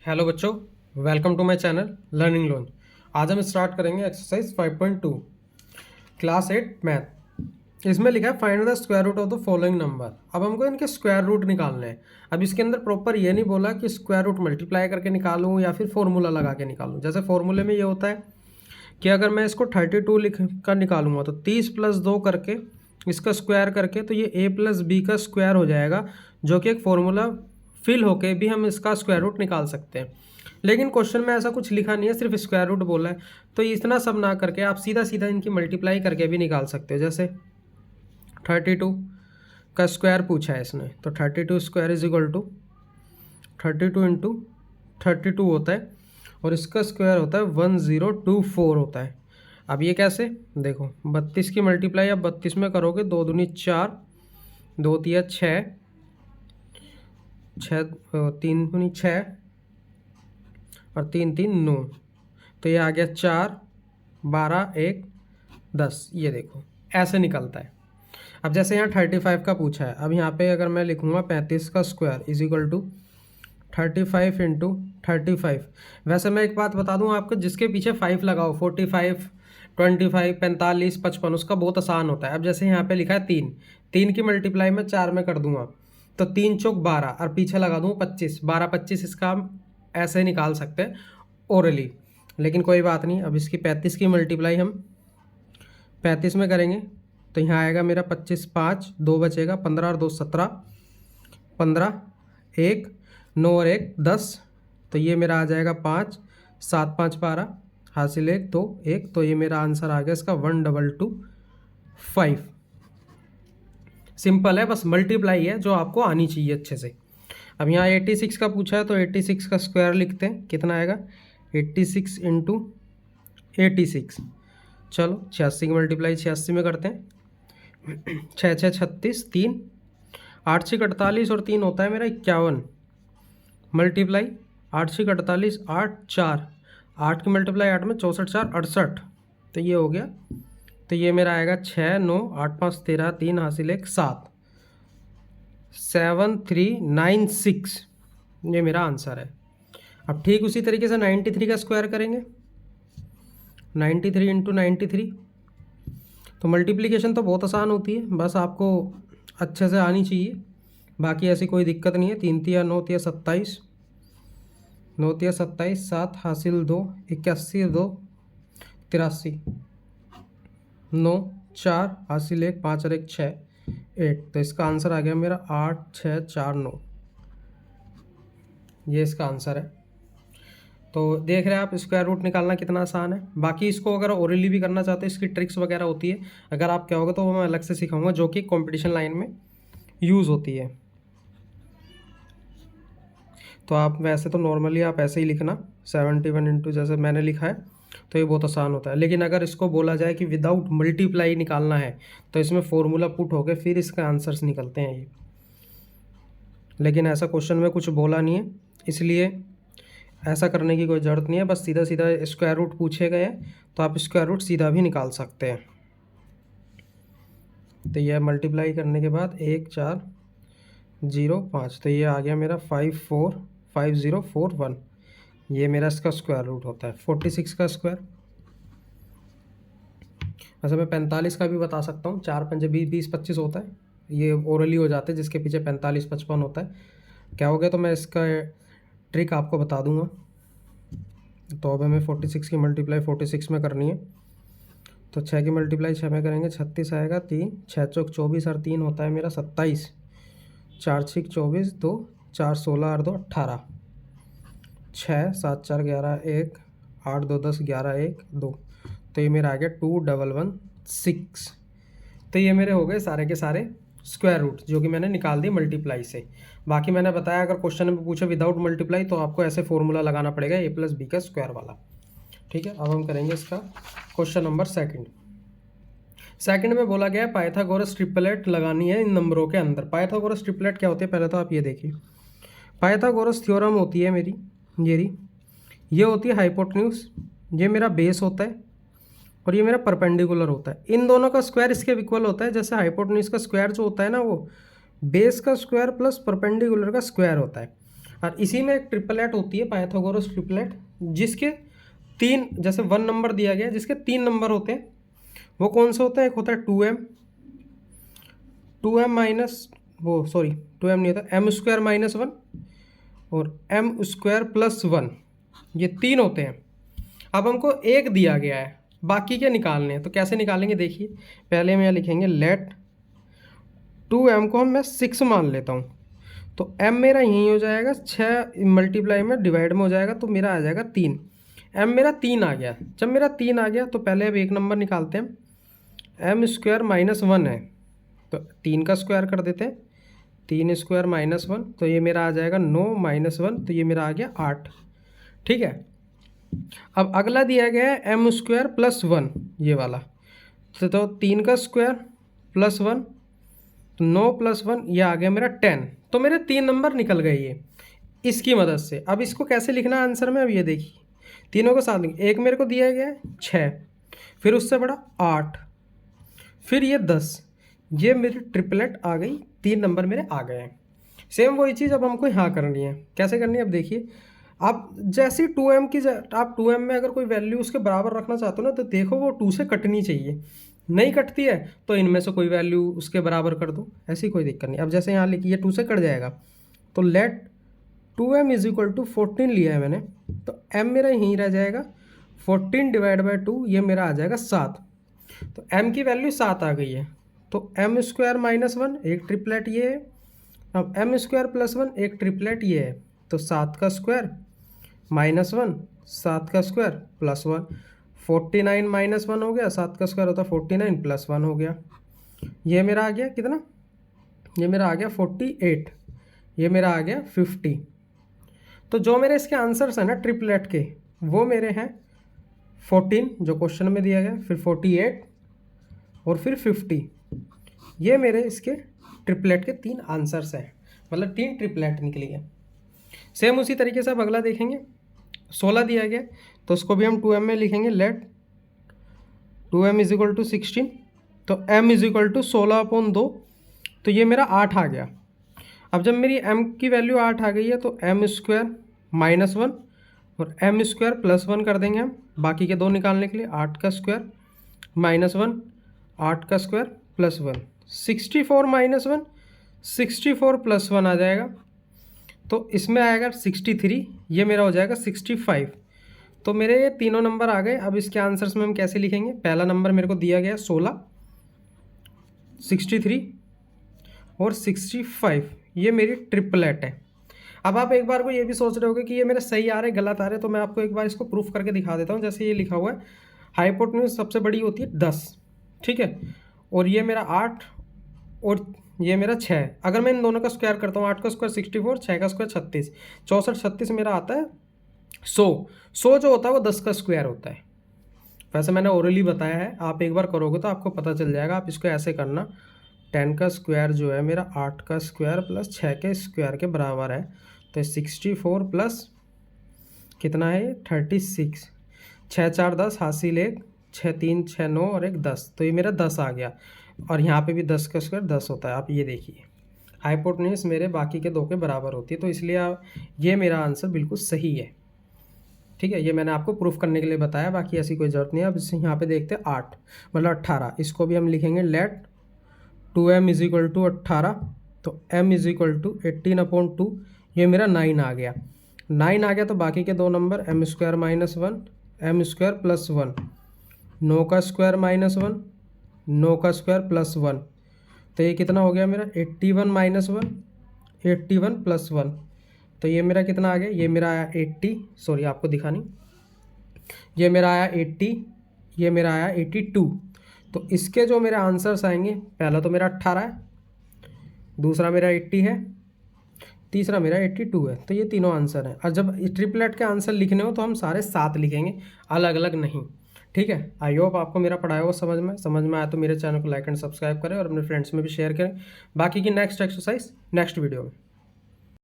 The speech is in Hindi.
हेलो बच्चों, welcome to my channel learning launch. आज हम स्टार्ट करेंगे एक्सरसाइज 5.2 क्लास 8 मैथ। इसमें लिखा है find the square root of the following number. अब हमको इनके स्क्वायर रूट निकालने हैं। अब इसके अंदर प्रॉपर ये नहीं बोला कि स्क्वायर रूट मल्टीप्लाई करके निकालूं या फिर फॉर्मूला लगा के निकालूं। जैसे फॉर्मूले में ये होता है कि अगर मैं इसको 32 लिख कर निकालूंगा तो 30 प्लस 2 करके इसका स्क्वायर करके तो ये a प्लस बी का स्क्वायर हो जाएगा, जो कि एक फॉर्मूला फिल होके भी हम इसका स्क्वायर रूट निकाल सकते हैं। लेकिन क्वेश्चन में ऐसा कुछ लिखा नहीं है, सिर्फ स्क्वायर रूट बोला है। तो इतना सब ना करके आप सीधा सीधा इनकी मल्टीप्लाई करके भी निकाल सकते हो। जैसे 32 का स्क्वायर पूछा है इसने, तो 32 square is equal to 32 into 32 होता है और इसका स्क्वायर होता है 1024 होता है। अब ये कैसे, देखो 32 की मल्टीप्लाई अब 32 में करोगे, 2 दूनी 4, 2 तिया 6, 3 दूनी 6 और 3 3 9, तो ये आ गया 4 12 1 10। ये देखो ऐसे निकलता है। अब जैसे यहाँ 35 का पूछा है, अब यहाँ पे अगर मैं लिखूँगा 35 का square is equal to 35 into 35। वैसे मैं एक बात बता दूँ आपको, जिसके पीछे 5 लगाओ 45 25 45 55 उसका बहुत आसान होता है। अब जैसे यहाँ पे लिखा है 3 की मल्टीप्लाई मैं 4 में कर दूंगा तो 3 चौक 12 और पीछे लगा दूँ 25, 12 25 इसका हम ऐसे निकाल सकते हैं ओरली। लेकिन कोई बात नहीं, अब इसकी 35 की मल्टीप्लाई हम 35 में करेंगे तो यहाँ आएगा मेरा 25 5 2 बचेगा, 15 और 2 17, 15 1 9 और 1 10, तो ये मेरा आ जाएगा 5 7 5 12 हासिल 1 2 1, तो ये मेरा आंसर आ गया इसका 1225। सिंपल है, बस मल्टीप्लाई है जो आपको आनी चाहिए अच्छे से। अब यहाँ 86 का पूछा है तो 86 का स्क्वायर लिखते हैं, कितना आएगा 86 इंटू 86। चलो 86 की मल्टीप्लाई 86 में करते हैं, 6 6 36 3 8 6 48 और 3 होता है मेरा 51, मल्टीप्लाई 8 6 48 8 4, 8 की मल्टीप्लाई 8 में 64 4 68, तो ये हो गया। तो ये मेरा आएगा 6 9 8 5 13 3 हासिल 1 7 7396, ये मेरा आंसर है। अब ठीक उसी तरीके से 93 का स्क्वायर करेंगे, 93 इंटू 93। तो मल्टीप्लिकेशन तो बहुत आसान होती है, बस आपको अच्छे से आनी चाहिए, बाकी ऐसी कोई दिक्कत नहीं है। 3 तिया 9 तिया 27, 9 तिया 27 7 हासिल 2 81 2 83, 9 4 हासिल 1 5 और 1 6 8, तो इसका आंसर आ गया मेरा 8 6 4 9, ये इसका आंसर है। तो देख रहे हैं आप स्क्वायर रूट निकालना कितना आसान है। बाकी इसको अगर ओरली भी करना चाहते हैं, इसकी ट्रिक्स वगैरह होती है, अगर आप क्या होगा तो वो मैं अलग से सिखाऊंगा, जो कि कंपटीशन लाइन में यूज़ होती है। तो आप वैसे तो नॉर्मली आप ऐसे ही लिखना 71 इंटू जैसे मैंने लिखा है, तो ये बहुत आसान होता है। लेकिन अगर इसको बोला जाए कि विदाउट मल्टीप्लाई निकालना है तो इसमें फॉर्मूला पुट हो गए फिर इसके आंसर्स निकलते हैं ये। लेकिन ऐसा क्वेश्चन में कुछ बोला नहीं है, इसलिए ऐसा करने की कोई ज़रूरत नहीं है। बस सीधा सीधा स्क्वायर रूट पूछे गए हैं तो आप स्क्वायर रूट सीधा भी निकाल सकते हैं। तो यह मल्टीप्लाई करने के बाद 1 4 0 5, तो ये आ गया मेरा 545041, ये मेरा इसका स्क्वायर रूट होता है। 46 का स्क्वायर, वैसे मैं 45 का भी बता सकता हूँ, 4 5 20 25 होता है, ये ओरली हो जाते हैं जिसके पीछे 45 55 होता है। क्या हो गया, तो मैं इसका ट्रिक आपको बता दूंगा। तो अब हमें 46 की मल्टीप्लाई 46 में करनी है, तो 6 की मल्टीप्लाई 6 में करेंगे 36 आएगा, 3 6 चौक 24 और 3 होता है मेरा 27, 4 6 24 2 4 16 और 2 18, 6 7 4 11 1 8 2 10 11 1 2, तो ये मेरा आ गया 2116। तो ये मेरे हो गए सारे के सारे स्क्वायर रूट जो कि मैंने निकाल दिए मल्टीप्लाई से। बाकी मैंने बताया अगर क्वेश्चन में पूछे विदाउट मल्टीप्लाई तो आपको ऐसे फॉर्मूला लगाना पड़ेगा a प्लस बी का स्क्वायर वाला। ठीक है, अब हम करेंगे इसका क्वेश्चन नंबर सेकंड में बोला गया है पाइथागोरस ट्रिपलेट लगानी है इन नंबरों के अंदर। पाइथागोरस ट्रिपलेट क्या होती है, पहले तो आप ये देखिए। पाइथागोरस थ्योरम होती है मेरी ये होती है हाइपोटेन्यूज, ये मेरा बेस होता है और ये मेरा परपेंडिकुलर होता है। इन दोनों का स्क्वायर इसके इक्वल होता है। जैसे हाइपोटेन्यूज का स्क्वायर जो होता है ना, वो बेस का स्क्वायर प्लस परपेंडिकुलर का स्क्वायर होता है। और इसी में एक ट्रिपलेट होती है, पाइथागोरस ट्रिपलेट, जिसके तीन, जैसे 1 नंबर दिया गया जिसके 3 नंबर होते हैं, वो कौन से होते हैं? एक होता है 2m माइनस, वो सॉरी 2m नहीं होता, m² माइनस 1 और m² प्लस 1, ये 3 होते हैं। अब हमको एक दिया गया है, बाकी के निकालने हैं, तो कैसे निकालेंगे देखिए। पहले हम यहाँ लिखेंगे लेट 2m को मैं 6 मान लेता हूँ, तो m मेरा यहीं हो जाएगा, 6 मल्टीप्लाई में डिवाइड में हो जाएगा, तो मेरा आ जाएगा 3। m मेरा 3 आ गया। जब मेरा 3 आ गया तो पहले अब एक नंबर निकालते हैं, m² माइनस 1 है, तो 3 का स्क्वायर कर देते हैं, 3² माइनस 1, तो ये मेरा आ जाएगा 9 माइनस 1, तो ये मेरा आ गया 8। ठीक है, अब अगला दिया गया है m² प्लस 1, ये वाला, तो 3 का स्क्वायर प्लस 1, तो 9 प्लस 1, ये आ गया मेरा 10। तो मेरे 3 नंबर निकल गए ये इसकी मदद से। अब इसको कैसे लिखना है आंसर में, अब ये देखिए, तीनों को साथ लिखें। एक मेरे को दिया गया है 6, फिर उससे बड़ा 8, फिर ये 10, ये मेरी ट्रिपलेट आ गई, 3 नंबर मेरे आ गए हैं। सेम वही चीज़ अब हमको यहाँ करनी है। कैसे करनी है, अब देखिए, आप जैसे 2m की, आप 2m में अगर कोई वैल्यू उसके बराबर रखना चाहते हो ना, तो देखो वो 2 से कटनी चाहिए, नहीं कटती है तो इनमें से कोई वैल्यू उसके बराबर कर दो, ऐसी कोई दिक्कत नहीं। अब जैसे यहाँ लिखिए 2 से कट जाएगा, तो late 2m is equal to 14 लिया है मैंने, तो m मेरा यहीं रह जाएगा, 14 डिवाइड बाई 2, ये मेरा आ जाएगा 7। तो m की वैल्यू 7 आ गई है, तो m² माइनस 1 एक ट्रिपलेट ये है, अब m² प्लस 1 एक ट्रिपलेट ये है, तो 7 का स्क्वायर माइनस 1, 7 का स्क्वायर प्लस 1, 49 माइनस 1 हो गया, 7 का स्क्वायर होता है 49 प्लस 1 हो गया, ये मेरा आ गया कितना, ये मेरा आ गया 48, ये मेरा आ गया 50। तो जो मेरे इसके आंसर्स हैं ना ट्रिपलेट के, वो मेरे हैं 14 जो क्वेश्चन में दिया गया, फिर 48 और फिर 50। ये मेरे इसके ट्रिपलेट के 3 आंसर्स हैं, मतलब 3 ट्रिपलेट निकली है। सेम उसी तरीके से अब अगला देखेंगे, 16 दिया गया, तो उसको भी हम 2m में लिखेंगे, late 2m is equal to 16, तो m इज इक्वल टू 16/2, तो ये मेरा 8 आ गया। अब जब मेरी m की वैल्यू 8 आ गई है, तो m² माइनस 1 और m² प्लस 1 कर देंगे हम, बाकी के 2 निकालने के लिए। 8 का स्क्वायर माइनस 1, 8 का स्क्वायर प्लस 1, 64 माइनस 1, 64 प्लस 1 आ जाएगा, तो इसमें आएगा 63, ये मेरा हो जाएगा 65। तो मेरे ये तीनों नंबर आ गए। अब इसके आंसर्स में हम कैसे लिखेंगे, पहला नंबर मेरे को दिया गया 16, 63 और 65, ये मेरी ट्रिपलेट है। अब आप एक बार को ये भी सोच रहे होगे कि ये मेरे सही आ रहे गलत आ रहे, तो मैं आपको एक बार इसको प्रूफ करके दिखा देता हूँ। जैसे ये लिखा हुआ है, हाइपोटेन्यूज सबसे बड़ी होती है 10, ठीक है, और ये मेरा 8 और ये मेरा 6। अगर मैं इन दोनों का स्क्वायर करता हूँ, 8 का स्क्वायर 64, 6 का स्क्वायर 36, 64 36 मेरा आता है 100 जो होता है वो 10 का स्क्वायर होता है। वैसे मैंने ओरली बताया है, आप एक बार करोगे तो आपको पता चल जाएगा। आप इसको ऐसे करना, 10 का स्क्वायर जो है मेरा 8 का स्क्वायर प्लस 6 के स्क्वायर के बराबर है, तो 64 प्लस कितना है 36, 6 4 10 हासिल 1, 6 3 6 9 और 1 10, तो ये मेरा 10 आ गया। और यहाँ पे भी 10 का स्क्वायर 10 होता है। आप ये देखिए, हाइपोटेन्यूज मेरे बाकी के 2 के बराबर होती है, तो इसलिए ये मेरा आंसर बिल्कुल सही है। ठीक है, ये मैंने आपको प्रूफ करने के लिए बताया, बाकी ऐसी कोई ज़रूरत नहीं है। अब यहाँ पे देखते हैं 8 मतलब 18, इसको भी हम लिखेंगे late 2m is equal to 18, तो m इज इक्वल टू 18/2, ये मेरा 9 आ गया। 9 आ गया तो बाकी के 2 number m² minus 1, m² plus 1, 9 का स्क्वायर माइनस 1, 9 का स्क्वायर प्लस 1, तो ये कितना हो गया मेरा 81 माइनस 1, 81 प्लस 1, तो ये मेरा कितना आ गया, ये मेरा आया 80, सॉरी आपको दिखानी, ये मेरा आया 80, ये मेरा आया 82। तो इसके जो मेरे आंसर्स आएंगे, पहला तो मेरा 18 है, दूसरा मेरा 80 है, तीसरा मेरा 82 है, तो ये तीनों आंसर हैं। और जब ट्रिपलेट के आंसर लिखने हो तो हम सारे साथ लिखेंगे, अलग अलग नहीं। ठीक है, आई होप आपको मेरा पढ़ाया हुआ समझ में आया तो मेरे चैनल को लाइक एंड सब्सक्राइब करें और अपने फ्रेंड्स में भी शेयर करें। बाकी की नेक्स्ट एक्सरसाइज नेक्स्ट वीडियो में।